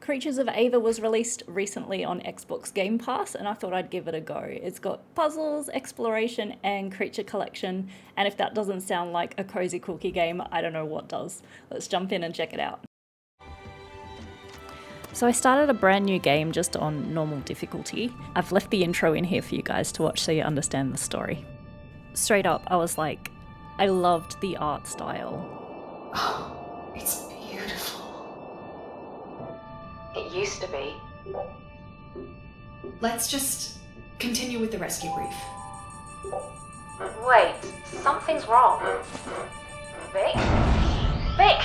Creatures of Ava was released recently on Xbox Game Pass, and I thought I'd give it a go. It's got puzzles, exploration, and creature collection, and if that doesn't sound like a cozy cookie game, I don't know what does. Let's jump in and check it out. So I started a brand new game just on normal difficulty. I've left the intro in here for you guys to watch so you understand the story. Straight up, I was like, I loved the art style. Oh, it's beautiful. It used to be. Let's just continue with the rescue brief. Wait, something's wrong. Vic? Vic!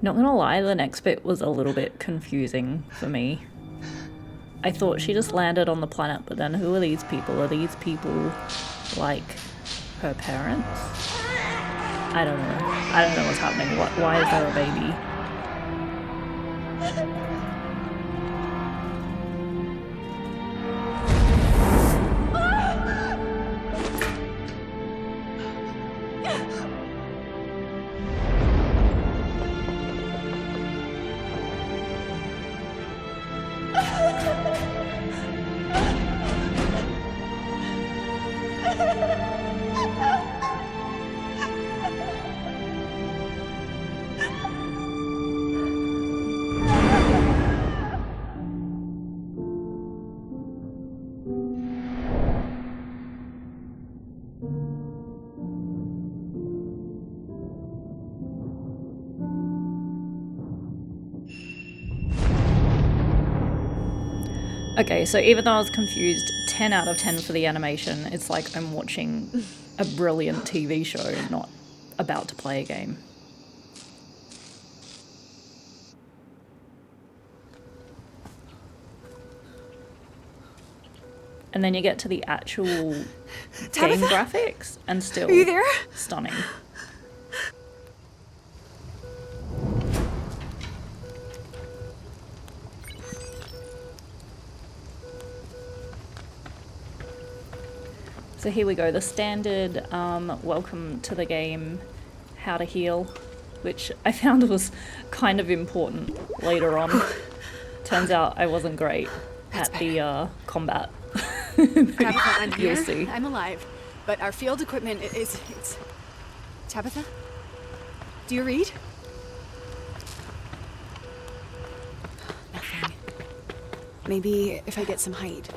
Not gonna lie, the next bit was a little bit confusing for me. I thought she just landed on the planet, but then who are these people? Are these people like her parents? I don't know. I don't know what's happening. Why is there a baby? Okay, so even though I was confused, 10 out of 10 for the animation. It's like I'm watching a brilliant TV show, not about to play a game. And then you get to the actual game graphics and still Are you there? Stunning. So here we go, the standard welcome to the game, how to heal, which I found was kind of important later on. Turns out I wasn't great at the combat. Tabitha, I'm You'll here. see. I'm alive, but our field equipment is... Tabitha? Do you read? Nothing. Maybe if I get some height.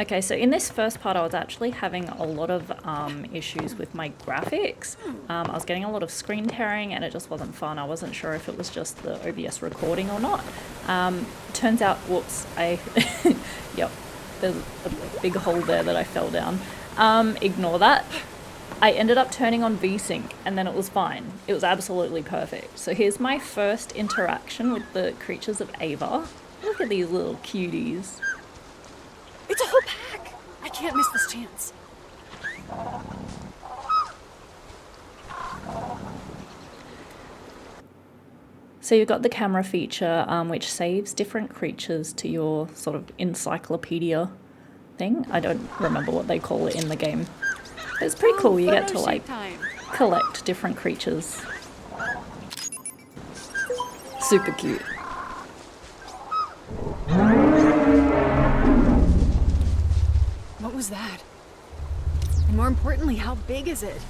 Okay, so in this first part, I was actually having a lot of issues with my graphics. I was getting a lot of screen tearing and it just wasn't fun. I wasn't sure if it was just the OBS recording or not. Turns out, whoops, yep, there's a big hole there that I fell down. Ignore that. I ended up turning on VSync and then it was fine. It was absolutely perfect. So here's my first interaction with the Creatures of Ava. Look at these little cuties. It's a whole pack! I can't miss this chance. So you've got the camera feature, which saves different creatures to your sort of encyclopedia thing. I don't remember what they call it in the game. But it's pretty cool. You get to like collect different creatures. Super cute. What was that? And more importantly, how big is it?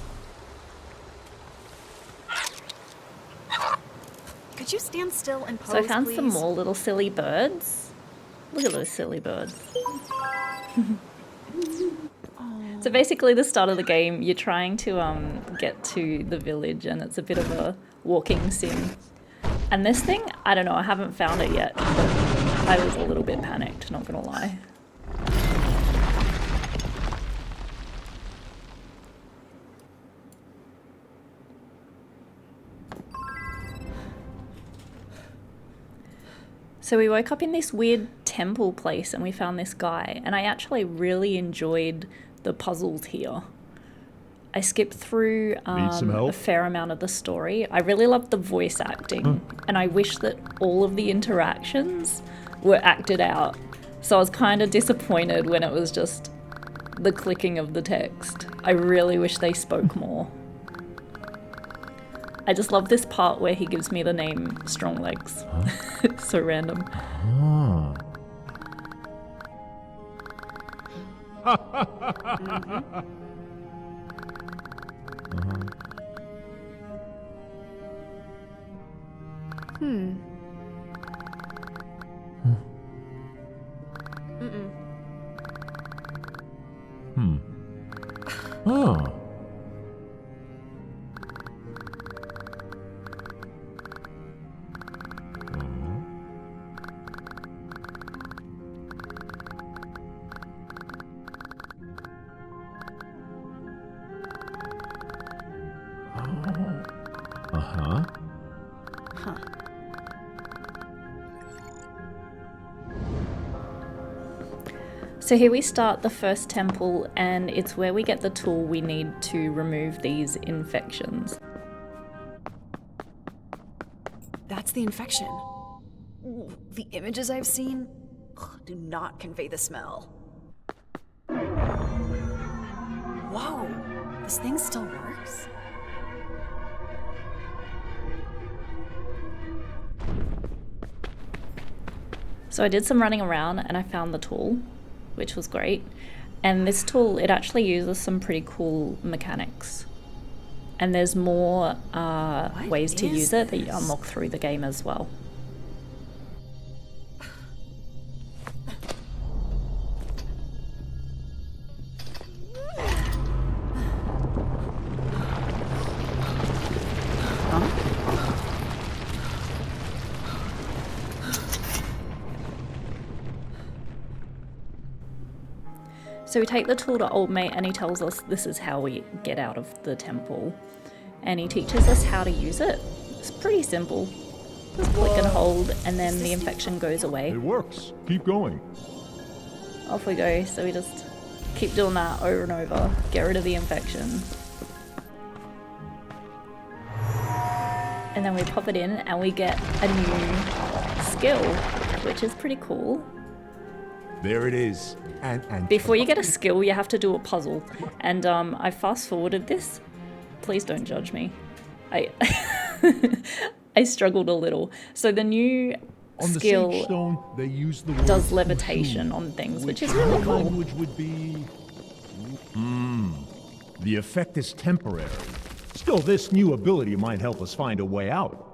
Could you stand still and pose, So I found please? some more little silly birds. Look at those silly birds. So basically the start of the game, you're trying to get to the village and it's a bit of a walking sim. And this thing, I don't know, I haven't found it yet, but I was a little bit panicked, not gonna lie. So we woke up in this weird temple place and we found this guy, and I actually really enjoyed the puzzles here. I skipped through a fair amount of the story. I really loved the voice acting, and I wish that all of the interactions were acted out. So I was kind of disappointed when it was just the clicking of the text. I really wish they spoke more. I just love this part where he gives me the name Strong Legs. It's so random. So here we start the first temple, and it's where we get the tool we need to remove these infections. That's the infection. The images I've seen do not convey the smell. Whoa, this thing still works? So I did some running around and I found the tool, which was great. And this tool, it actually uses some pretty cool mechanics. And there's more ways to use it that you unlock through the game as well. So we take the tool to Old Mate and he tells us this is how we get out of the temple. And he teaches us how to use it. It's pretty simple. Just click and hold and then the infection goes away. It works. Keep going. Off we go. So we just keep doing that over and over. Get rid of the infection. And then we pop it in and we get a new skill, which is pretty cool. There it is. And Before you get a skill, you have to do a puzzle. And I fast forwarded this. Please don't judge me. I I struggled a little. So the new on the skill Sage Stone, they use the word does levitation "ushu," on things, which which is really in cool. language would be. The effect is temporary. Still, this new ability might help us find a way out.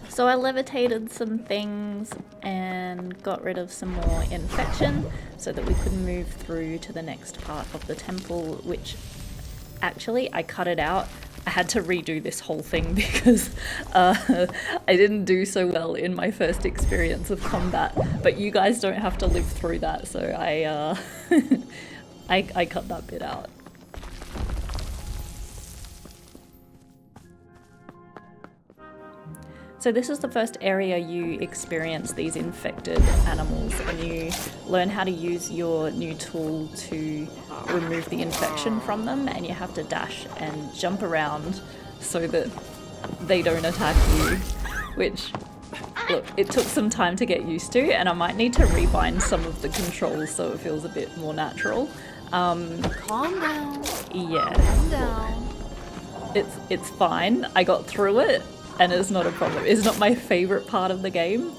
So I levitated some things and got rid of some more infection so that we could move through to the next part of the temple, which actually I cut it out. I had to redo this whole thing because I didn't do so well in my first experience of combat, but you guys don't have to live through that, so I I cut that bit out. So this is the first area you experience these infected animals, and you learn how to use your new tool to remove the infection from them, and you have to dash and jump around so that they don't attack you, which, look, it took some time to get used to, and I might need to rebind some of the controls so it feels a bit more natural. Calm down. Yeah. Calm down. It's fine. I got through it. And it's not a problem. It's not my favorite part of the game.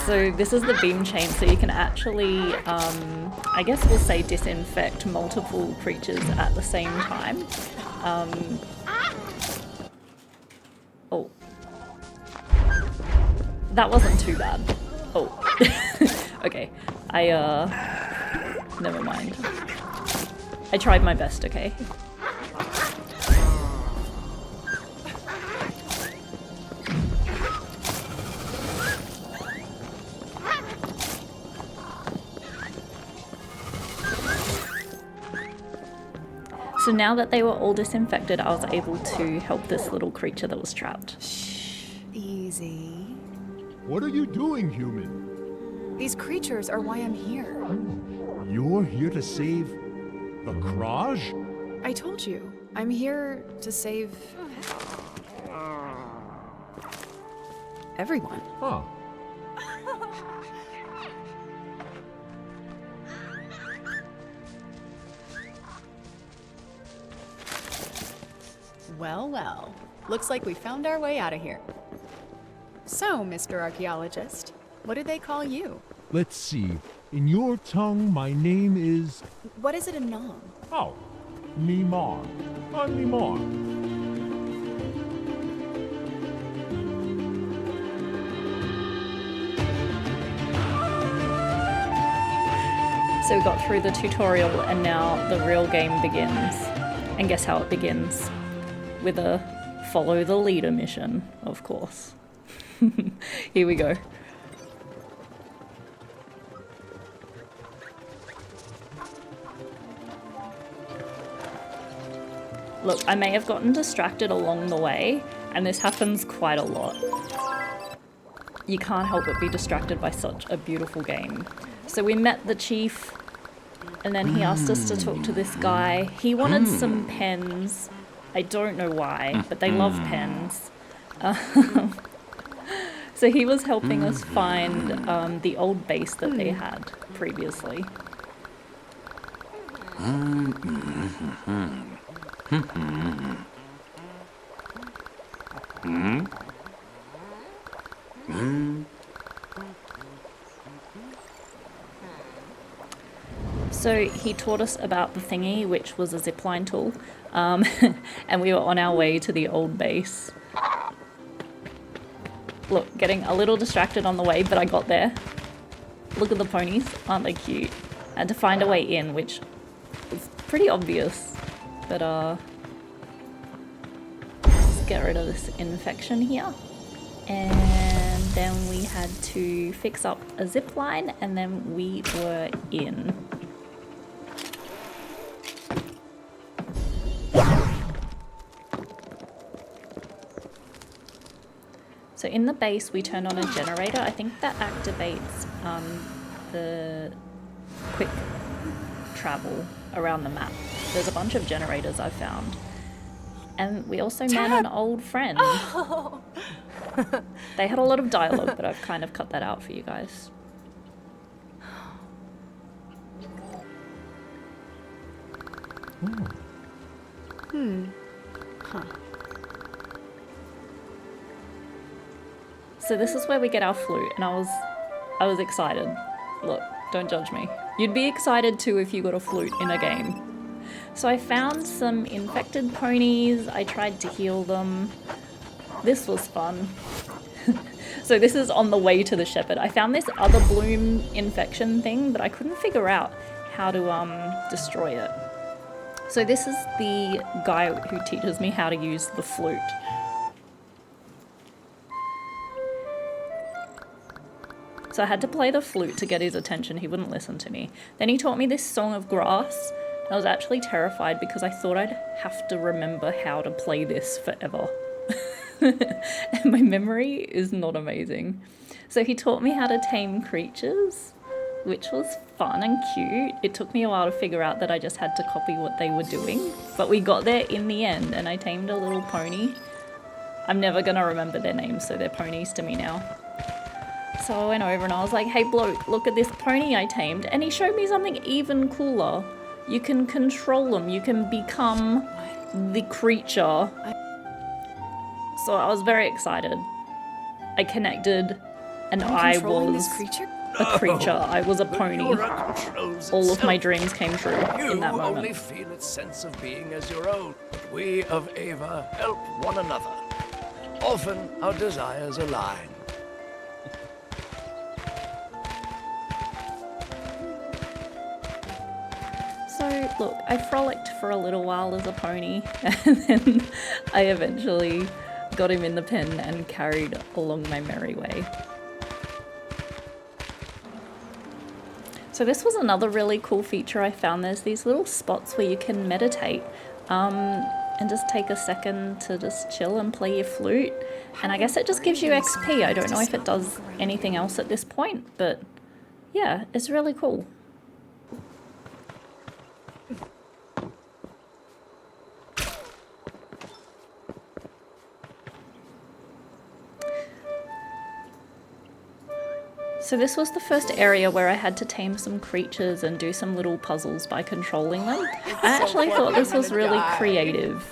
So this is the beam chain, so you can actually, I guess we'll say disinfect multiple creatures at the same time. Oh. That wasn't too bad. Oh. Okay. Never mind. I tried my best, okay? So now that they were all disinfected, I was able to help this little creature that was trapped. Shh, easy. What are you doing, human? These creatures are why I'm here. You're here to save the Kraj? I told you, I'm here to save everyone. Huh. Well, well. Looks like we found our way out of here. So, Mr. Archaeologist, what do they call you? Let's see. In your tongue, my name is... What is it in Nom? Oh, Mimar. I'm Mimar. So we got through the tutorial and now the real game begins. And guess how it begins? With a follow the leader mission, of course. Here we go. Look, I may have gotten distracted along the way, and this happens quite a lot. You can't help but be distracted by such a beautiful game. So we met the chief, and then he asked us to talk to this guy. He wanted some pens. I don't know why, but they love pens. So he was helping us find the old base that they had previously. So he taught us about the thingy, which was a zipline tool, and we were on our way to the old base. Look, getting a little distracted on the way, but I got there. Look at the ponies, aren't they cute? I had to find a way in, which was pretty obvious, but let's get rid of this infection here. And then we had to fix up a zip line, and then we were in. So in the base, we turned on a generator. I think that activates the quick travel around the map. There's a bunch of generators I found. And we also met an old friend. Oh. They had a lot of dialogue, but I've kind of cut that out for you guys. Huh. So this is where we get our flute, and I was excited. Look, don't judge me. You'd be excited too if you got a flute in a game. So I found some infected ponies. I tried to heal them. This was fun. So this is on the way to the shepherd. I found this other bloom infection thing, but I couldn't figure out how to destroy it. So this is the guy who teaches me how to use the flute. So I had to play the flute to get his attention. He wouldn't listen to me. Then he taught me this song of grass. I was actually terrified because I thought I'd have to remember how to play this forever. And my memory is not amazing. So he taught me how to tame creatures, which was fun and cute. It took me a while to figure out that I just had to copy what they were doing, but we got there in the end, and I tamed a little pony. I'm never gonna remember their names, so they're ponies to me now. So I went over and I was like, hey bloke, look at this pony I tamed, and he showed me something even cooler. You can control them, you can become the creature. So I was very excited. I connected, and I was a creature. I was a pony. All of my dreams came true in that You only moment. feel its sense of being as your own. But we of Ava help one another. Often our desires align. So look, I frolicked for a little while as a pony, and then I eventually got him in the pen and carried along my merry way. So this was another really cool feature I found. There's these little spots where you can meditate and just take a second to just chill and play your flute. And I guess it just gives you XP. I don't know if it does anything else at this point, but yeah, it's really cool. So this was the first area where I had to tame some creatures and do some little puzzles by controlling them. I actually thought this was really creative.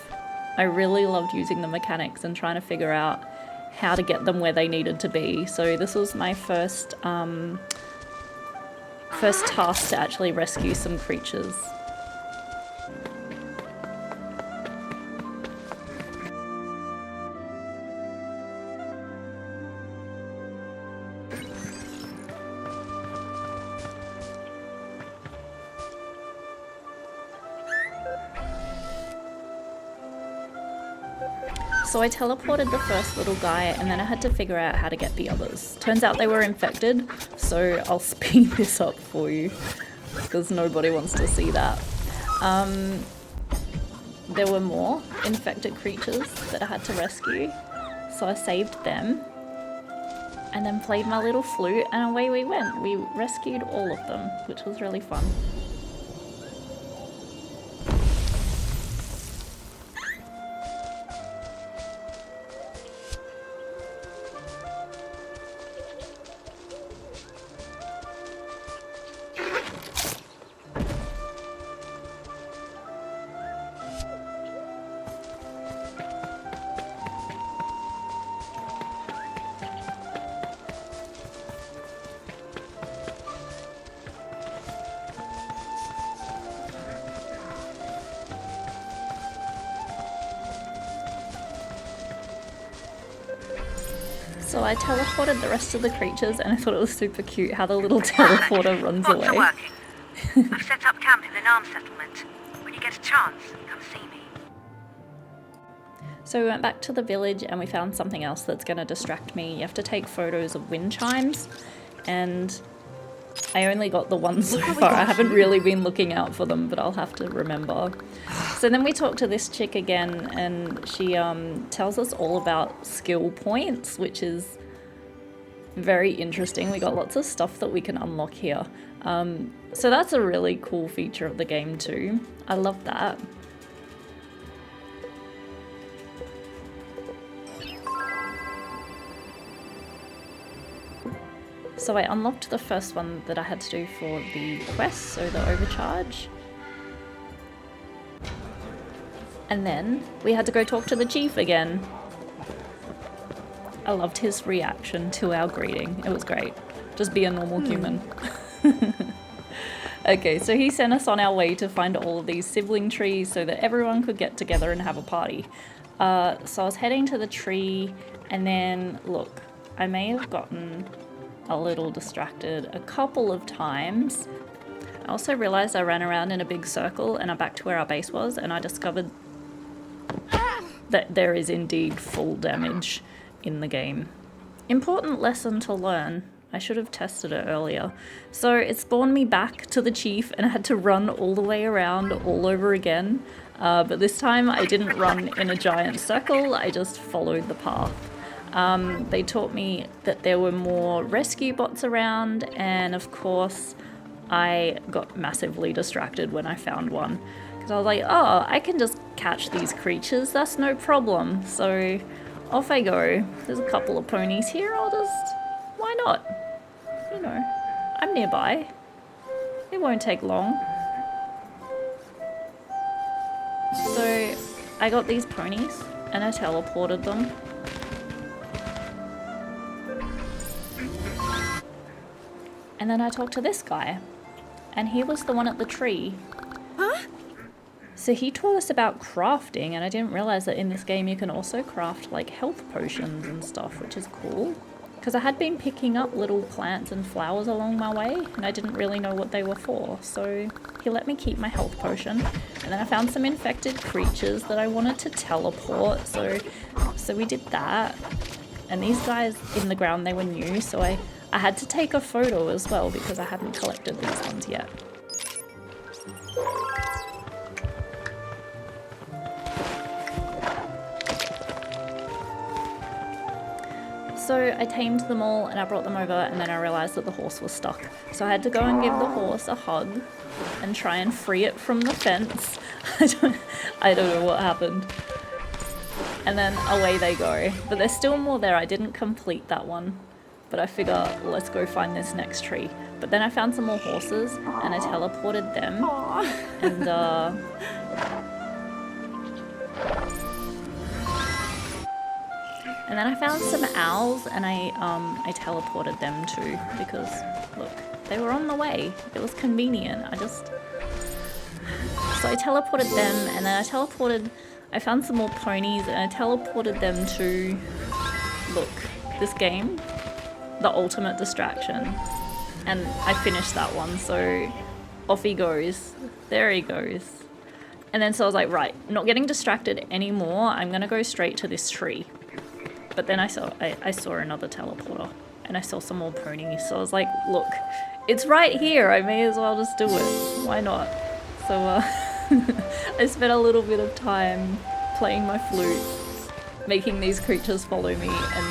I really loved using the mechanics and trying to figure out how to get them where they needed to be. So this was my first task to actually rescue some creatures. So I teleported the first little guy and then I had to figure out how to get the others. Turns out they were infected, so I'll speed this up for you because nobody wants to see that. There were more infected creatures that I had to rescue, so I saved them and then played my little flute and away we went. We rescued all of them, which was really fun. So I teleported the rest of the creatures and I thought it was super cute how the little teleporter runs Pots are away. working. I've set up camp in the Narm settlement. When you get a chance, come see me. So we went back to the village and we found something else that's going to distract me. You have to take photos of wind chimes, and I only got the one so far. I haven't really been looking out for them, but I'll have to remember. So then we talked to this chick again, and she tells us all about skill points, which is very interesting. We got lots of stuff that we can unlock here. So that's a really cool feature of the game too. I love that. So I unlocked the first one that I had to do for the quest, so the overcharge. And then we had to go talk to the chief again. I loved his reaction to our greeting. It was great. Just be a normal human. Okay, so he sent us on our way to find all of these sibling trees so that everyone could get together and have a party. So I was heading to the tree, and then, look, I may have gotten a little distracted a couple of times. I also realized I ran around in a big circle and I'm back to where our base was, and I discovered that there is indeed full damage in the game. Important lesson to learn. I should have tested it earlier. So it spawned me back to the chief and I had to run all the way around all over again. But this time I didn't run in a giant circle, I just followed the path. They taught me that there were more rescue bots around, and of course I got massively distracted when I found one. Because I was like, oh, I can just catch these creatures, that's no problem. So off I go. There's a couple of ponies here, why not? You know, I'm nearby. It won't take long. So I got these ponies and I teleported them. And then I talked to this guy, and he was the one at the tree. Huh? So he taught us about crafting, and I didn't realize that in this game you can also craft like health potions and stuff, which is cool. Because I had been picking up little plants and flowers along my way, and I didn't really know what they were for. So he let me keep my health potion, and then I found some infected creatures that I wanted to teleport. So we did that. And these guys in the ground, they were new, so I had to take a photo as well because I hadn't collected these ones yet. So I tamed them all and I brought them over, and then I realized that the horse was stuck. So I had to go and give the horse a hug and try and free it from the fence. I don't know what happened. And then away they go. But there's still more there. I didn't complete that one. but I figure let's go find this next tree. But then I found some more horses and I teleported them. And then I found some owls and I teleported them too because look, they were on the way. It was convenient. So I teleported them and then I found some more ponies and I teleported them to, look, this game, the ultimate distraction. And I finished that one, so off he goes. There he goes. And then so I was like, right, not getting distracted anymore. I'm gonna go straight to this tree. But then I saw another teleporter and I saw some more ponies. So I was like, look, it's right here. I may as well just do it. Why not? So I spent a little bit of time playing my flute, making these creatures follow me and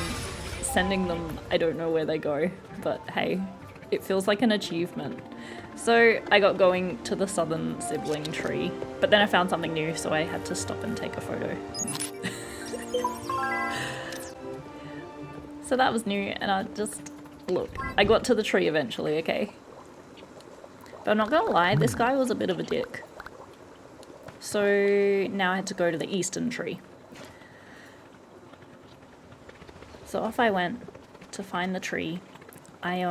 sending them, I don't know where they go, but hey, it feels like an achievement. So I got going to the southern sibling tree, but then I found something new, so I had to stop and take a photo. So that was new, and look, I got to the tree eventually, okay? But I'm not gonna lie, this guy was a bit of a dick. So now I had to go to the eastern tree. So off I went to find the tree. I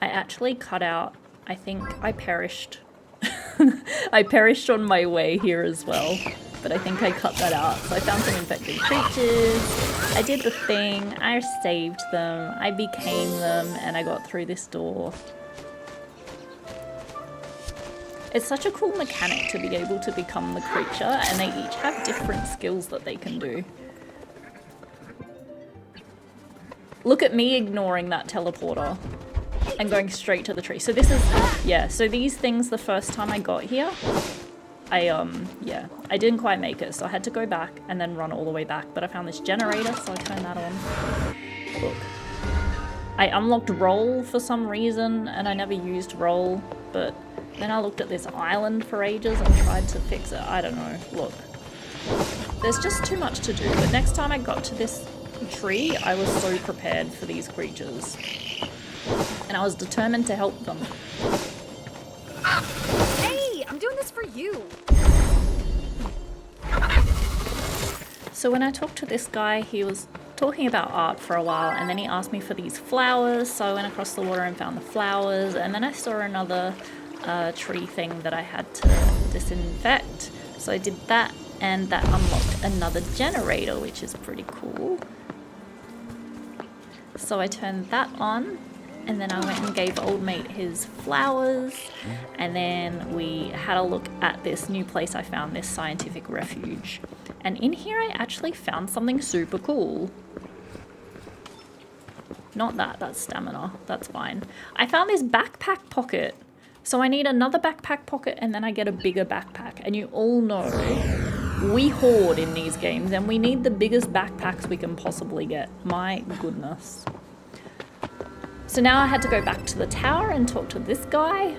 actually cut out, I think I perished. I perished on my way here as well, but I think I cut that out. So I found some infected creatures, I did the thing, I saved them, I became them, and I got through this door. It's such a cool mechanic to be able to become the creature, and they each have different skills that they can do. Look at me ignoring that teleporter and going straight to the tree. So this is, yeah, so these things, the first time I got here, I didn't quite make it, so I had to go back and then run all the way back, but I found this generator, so I turned that on. Look. I unlocked roll for some reason, and I never used roll, but then I looked at this island for ages and tried to fix it. I don't know. Look. There's just too much to do, but next time I got to this tree, I was so prepared for these creatures. And I was determined to help them. Hey, I'm doing this for you. So when I talked to this guy, he was talking about art for a while, and then he asked me for these flowers, so I went across the water and found the flowers, and then I saw another tree thing that I had to disinfect, so I did that, and that unlocked another generator, which is pretty cool. So I turned that on, and then I went and gave old mate his flowers, and then we had a look at this new place I found, this scientific refuge. And in here I actually found something super cool. Not that, that's stamina, that's fine. I found this backpack pocket. So I need another backpack pocket and then I get a bigger backpack. And you all know we hoard in these games and we need the biggest backpacks we can possibly get. My goodness. So now I had to go back to the tower and talk to this guy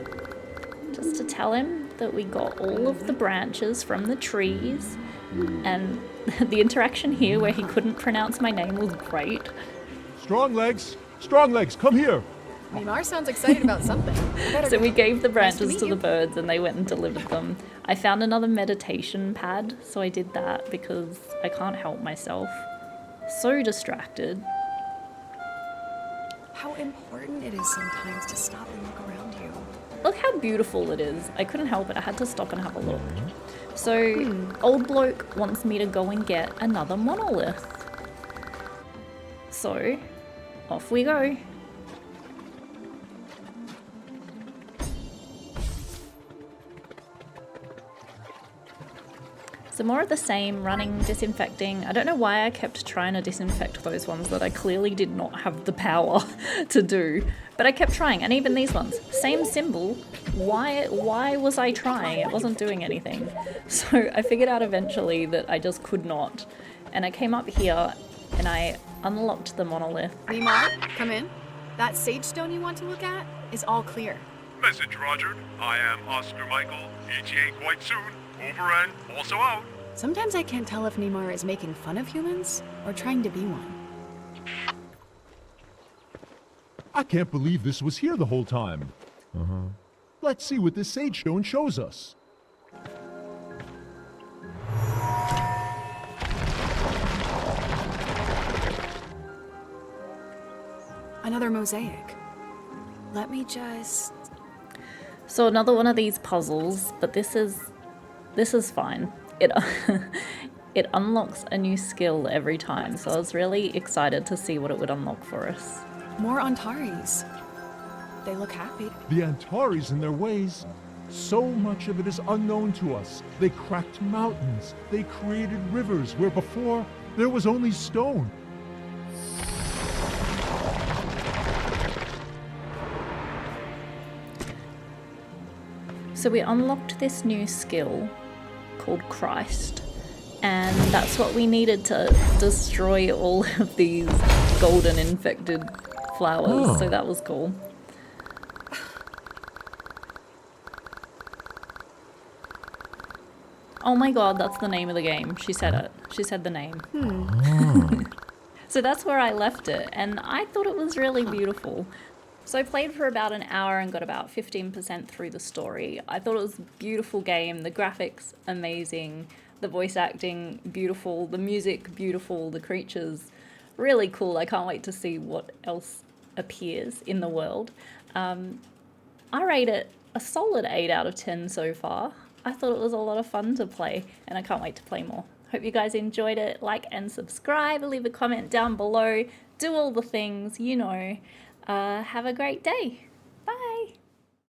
just to tell him that we got all of the branches from the trees, and the interaction here where he couldn't pronounce my name was great. Strong legs, come here. Mimar sounds excited about something. So we gave the branches Nice to to meet the you. birds and they went and delivered them. I found another meditation pad, so I did that because I can't help myself. So distracted. How important it is sometimes to stop and look around you. Look how beautiful it is. I couldn't help it, I had to stop and have a look. So, old bloke wants me to go and get another monolith. So, off we go. So more of the same, running, disinfecting. I don't know why I kept trying to disinfect those ones that I clearly did not have the power to do. But I kept trying, and even these ones. Same symbol. Why was I trying? It wasn't doing anything. So I figured out eventually that I just could not. And I came up here, and I unlocked the monolith. Mimar, come in. That sage stone you want to look at is all clear. Message Roger. I am Oscar Michael. ETA quite soon. Over and also out. Sometimes I can't tell if Mimar is making fun of humans or trying to be one. I can't believe this was here the whole time. Let's see what this sage stone shows us. Another mosaic. Let me just... So another one of these puzzles, but this is fine. It it unlocks a new skill every time, so I was really excited to see what it would unlock for us. More Antares. They look happy. The Antares and their ways. So much of it is unknown to us. They cracked mountains. They created rivers where before there was only stone. So we unlocked this new skill called Christ, and that's what we needed to destroy all of these golden infected flowers. So that was cool. Oh my god, that's the name of the game. She said it. She said the name. So that's where I left it, and I thought it was really beautiful. So I played for about an hour and got about 15% through the story. I thought it was a beautiful game. The graphics, amazing. The voice acting, beautiful. The music, beautiful. The creatures, really cool. I can't wait to see what else appears in the world. I rate it a solid 8 out of 10 so far. I thought it was a lot of fun to play, and I can't wait to play more. Hope you guys enjoyed it. Like and subscribe, leave a comment down below, do all the things, you know. Have a great day.